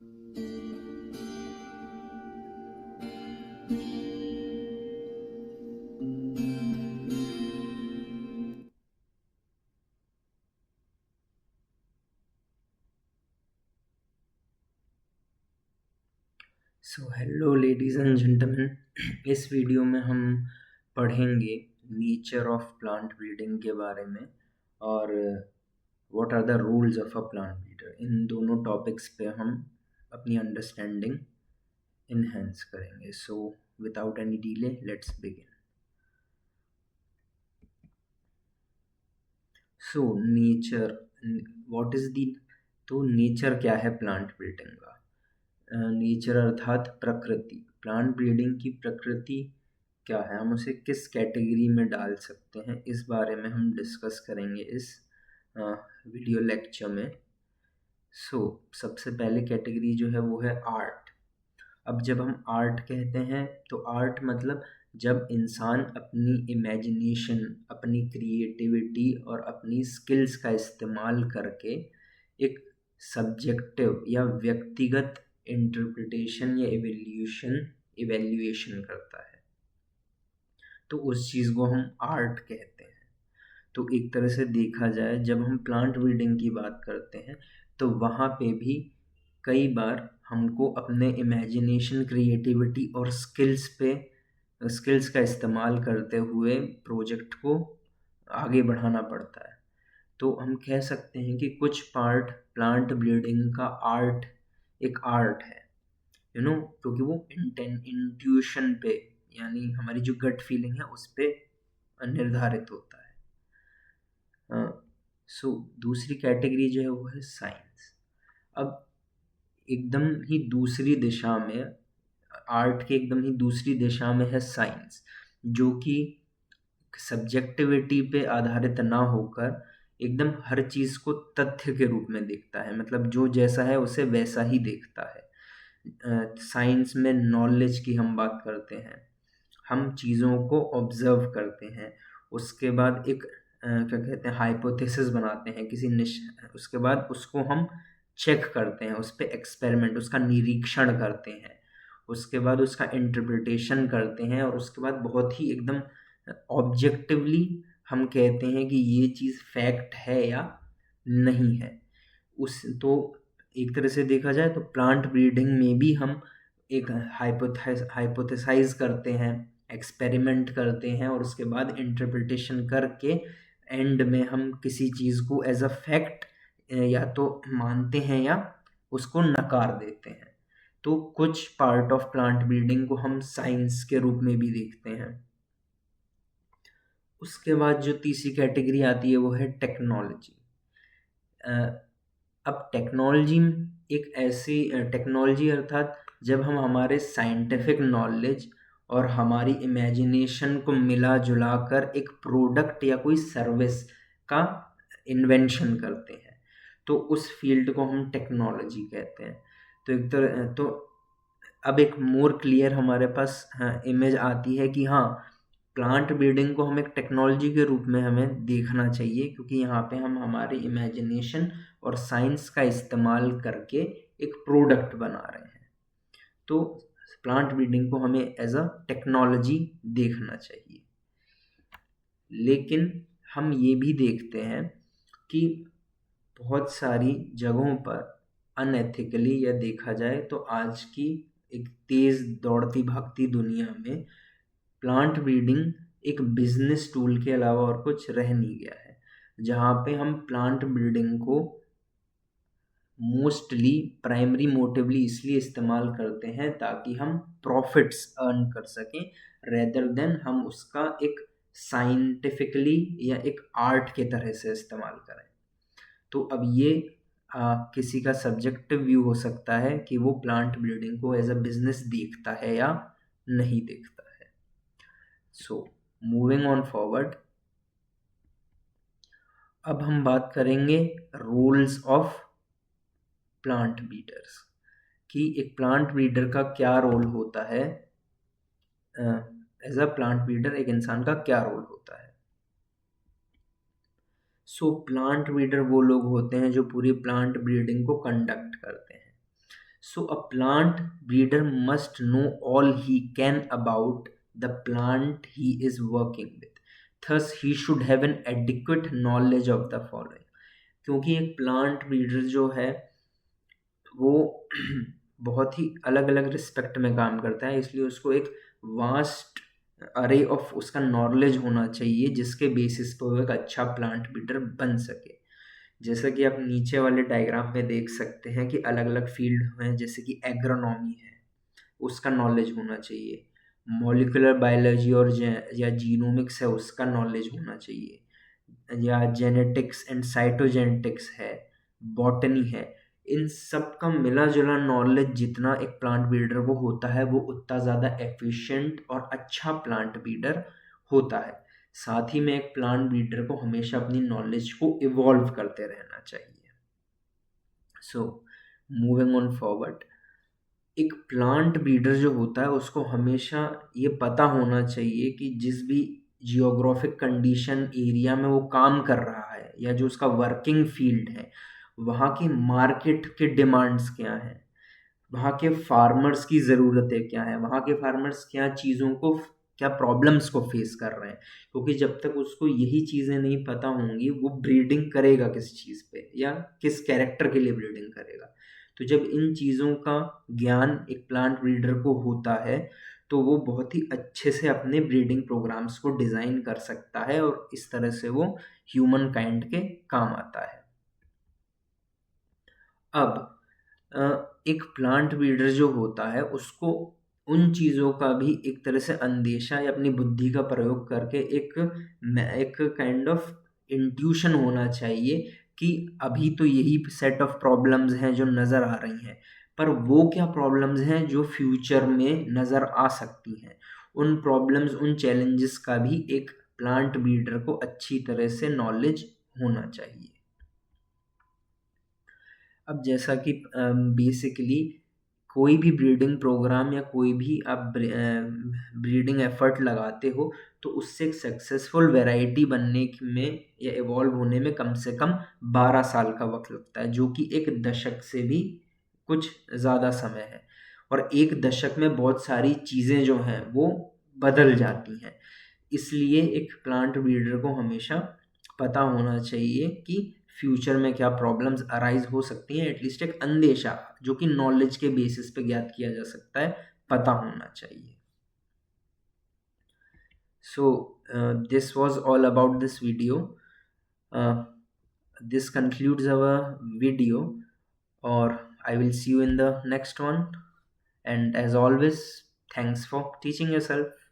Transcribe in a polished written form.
So hello ladies and gentleman, इस video में हम पढ़ेंगे नेचर ऑफ प्लांट ब्रीडिंग के बारे में और what are the rules of a plant breeder. इन दोनों टॉपिक्स पे हम अपनी अंडरस्टैंडिंग इन्हेंस करेंगे। So without any delay let's begin. So nature what is the तो नेचर क्या है प्लांट ब्रीडिंग का? नेचर अर्थात प्रकृति। प्लांट ब्रीडिंग की प्रकृति क्या है, हम उसे किस कैटेगरी में डाल सकते हैं, इस बारे में हम डिस्कस करेंगे इस वीडियो लेक्चर में। सबसे पहले कैटेगरी जो है वो है आर्ट। अब जब हम आर्ट कहते हैं तो आर्ट मतलब जब इंसान अपनी इमेजिनेशन, अपनी क्रिएटिविटी और अपनी स्किल्स का इस्तेमाल करके एक सब्जेक्टिव या व्यक्तिगत इंटरप्रिटेशन या इवैल्यूएशन करता है, तो उस चीज़ को हम आर्ट कहते हैं। तो एक तरह से देखा जाए, जब हम प्लांट ब्रीडिंग की बात करते हैं तो वहाँ पे भी कई बार हमको अपने इमेजिनेशन, क्रिएटिविटी और स्किल्स का इस्तेमाल करते हुए प्रोजेक्ट को आगे बढ़ाना पड़ता है। तो हम कह सकते हैं कि कुछ पार्ट प्लांट ब्रीडिंग का एक आर्ट है, क्योंकि वो इंट्यूशन पे, यानी हमारी जो गट फीलिंग है उस पे निर्धारित होता है। दूसरी कैटेगरी जो है वो है साइंस। अब एकदम ही दूसरी दिशा में, आर्ट के एकदम ही दूसरी दिशा में है साइंस, जो कि सब्जेक्टिविटी पे आधारित ना होकर एकदम हर चीज़ को तथ्य के रूप में देखता है, मतलब जो जैसा है उसे वैसा ही देखता है। साइंस में नॉलेज की हम बात करते हैं, हम चीज़ों को ऑब्जर्व करते हैं, उसके बाद एक क्या कहते हैं, हाइपोथेसिस बनाते हैं उसके बाद उसको हम चेक करते हैं, उस पे एक्सपेरिमेंट, उसका निरीक्षण करते हैं, उसके बाद उसका इंटरप्रिटेशन करते हैं, और उसके बाद बहुत ही एकदम ऑब्जेक्टिवली हम कहते हैं कि ये चीज़ फैक्ट है या नहीं है। एक तरह से देखा जाए तो प्लांट ब्रीडिंग में भी हम एक हाइपोथेसाइज करते हैं, एक्सपेरिमेंट करते हैं, और उसके बाद इंटरप्रिटेशन करके एंड में हम किसी चीज़ को एज अ फैक्ट या तो मानते हैं या उसको नकार देते हैं। तो कुछ पार्ट ऑफ प्लांट ब्रीडिंग को हम साइंस के रूप में भी देखते हैं। उसके बाद जो तीसरी कैटेगरी आती है वो है टेक्नोलॉजी। अब टेक्नोलॉजी अर्थात जब हम हमारे साइंटिफिक नॉलेज और हमारी इमेजिनेशन को मिला जुला कर एक प्रोडक्ट या कोई सर्विस का इन्वेंशन करते हैं, तो उस फील्ड को हम टेक्नोलॉजी कहते हैं। तो अब एक मोर क्लियर हमारे पास इमेज आती है कि हाँ, प्लांट ब्रीडिंग को हम एक टेक्नोलॉजी के रूप में हमें देखना चाहिए, क्योंकि यहाँ पे हम हमारी इमेजिनेशन और साइंस का इस्तेमाल करके एक प्रोडक्ट बना रहे हैं। तो प्लांट ब्रीडिंग को हमें एज अ टेक्नोलॉजी देखना चाहिए। लेकिन हम ये भी देखते हैं कि बहुत सारी जगहों पर अनएथिकली, या देखा जाए तो आज की एक तेज़ दौड़ती भागती दुनिया में प्लांट ब्रीडिंग एक बिजनेस टूल के अलावा और कुछ रह नहीं गया है, जहाँ पे हम प्लांट ब्रीडिंग को मोस्टली प्राइमरी मोटिवली इसलिए इस्तेमाल करते हैं ताकि हम प्रॉफिट्स अर्न कर सकें, रेदर देन हम उसका एक साइंटिफिकली या एक आर्ट के तरह से इस्तेमाल करें। तो अब ये किसी का सब्जेक्टिव व्यू हो सकता है कि वो प्लांट ब्रीडिंग को एज अ बिजनेस देखता है या नहीं देखता है। सो मूविंग ऑन फॉरवर्ड, अब हम बात करेंगे रोल्स ऑफ प्लांट ब्रीडर्स, कि एक प्लांट ब्रीडर का क्या रोल होता है, एज अ प्लांट ब्रीडर एक इंसान का क्या रोल होता है। प्लांट ब्रीडर वो लोग होते हैं जो पूरी प्लांट ब्रीडिंग को कंडक्ट करते हैं। So a plant breeder must know all he can about the plant he is working with. Thus he should have an adequate knowledge of the following. क्योंकि एक प्लांट ब्रीडर जो है वो बहुत ही अलग अलग रिस्पेक्ट में काम करता है, इसलिए उसको एक वास्ट अरे ऑफ उसका नॉलेज होना चाहिए जिसके बेसिस पर वो एक अच्छा प्लांट ब्रीडर बन सके। जैसा कि आप नीचे वाले डायग्राम में देख सकते हैं कि अलग अलग फील्ड हैं, जैसे कि एग्रोनॉमी है, उसका नॉलेज होना चाहिए। मॉलिक्यूलर बायोलॉजी और या जीनोमिक्स है, उसका नॉलेज होना चाहिए। या जेनेटिक्स एंड साइटोजेनेटिक्स है, बॉटनी है, इन सब का मिला जुला नॉलेज जितना एक प्लांट ब्रीडर को होता है वो उतना ज़्यादा एफिशिएंट और अच्छा प्लांट ब्रीडर होता है। साथ ही में एक प्लांट ब्रीडर को हमेशा अपनी नॉलेज को इवॉल्व करते रहना चाहिए। सो मूविंग ऑन फॉरवर्ड, एक प्लांट ब्रीडर जो होता है उसको हमेशा ये पता होना चाहिए कि जिस भी जियोग्राफिक कंडीशन एरिया में वो काम कर रहा है या जो उसका वर्किंग फील्ड है, वहाँ की मार्केट के डिमांड्स क्या हैं, वहाँ के फार्मर्स की ज़रूरतें क्या हैं, वहाँ के फार्मर्स क्या चीज़ों को, क्या प्रॉब्लम्स को फेस कर रहे हैं। क्योंकि जब तक उसको यही चीज़ें नहीं पता होंगी वो ब्रीडिंग करेगा किस चीज़ पे या किस कैरेक्टर के लिए ब्रीडिंग करेगा। तो जब इन चीज़ों का ज्ञान एक प्लांट ब्रीडर को होता है तो वो बहुत ही अच्छे से अपने ब्रीडिंग प्रोग्राम्स को डिज़ाइन कर सकता है और इस तरह से वो ह्यूमन काइंड के काम आता है। अब एक प्लांट ब्रीडर जो होता है उसको उन चीज़ों का भी एक तरह से अंदेशा या अपनी बुद्धि का प्रयोग करके एक काइंड ऑफ इंट्यूशन होना चाहिए कि अभी तो यही सेट ऑफ प्रॉब्लम्स हैं जो नज़र आ रही हैं, पर वो क्या प्रॉब्लम्स हैं जो फ्यूचर में नज़र आ सकती हैं। उन प्रॉब्लम्स, उन चैलेंजेस का भी एक प्लांट ब्रीडर को अच्छी तरह से नॉलेज होना चाहिए। अब जैसा कि बेसिकली कोई भी ब्रीडिंग प्रोग्राम या कोई भी आप ब्रीडिंग एफर्ट लगाते हो तो उससे एक सक्सेसफुल वैरायटी बनने में या इवॉल्व होने में कम से कम 12 साल का वक्त लगता है, जो कि एक दशक से भी कुछ ज़्यादा समय है। और एक दशक में बहुत सारी चीज़ें जो हैं वो बदल जाती हैं। इसलिए एक प्लांट ब्रीडर को हमेशा पता होना चाहिए कि फ्यूचर में क्या प्रॉब्लम्स अराइज हो सकती हैं, एटलीस्ट एक अंदेशा जो कि नॉलेज के बेसिस पे ज्ञात किया जा सकता है, पता होना चाहिए। So this was all about this video. This concludes our video, or I will see you in the next one. And as always, thanks for teaching yourself.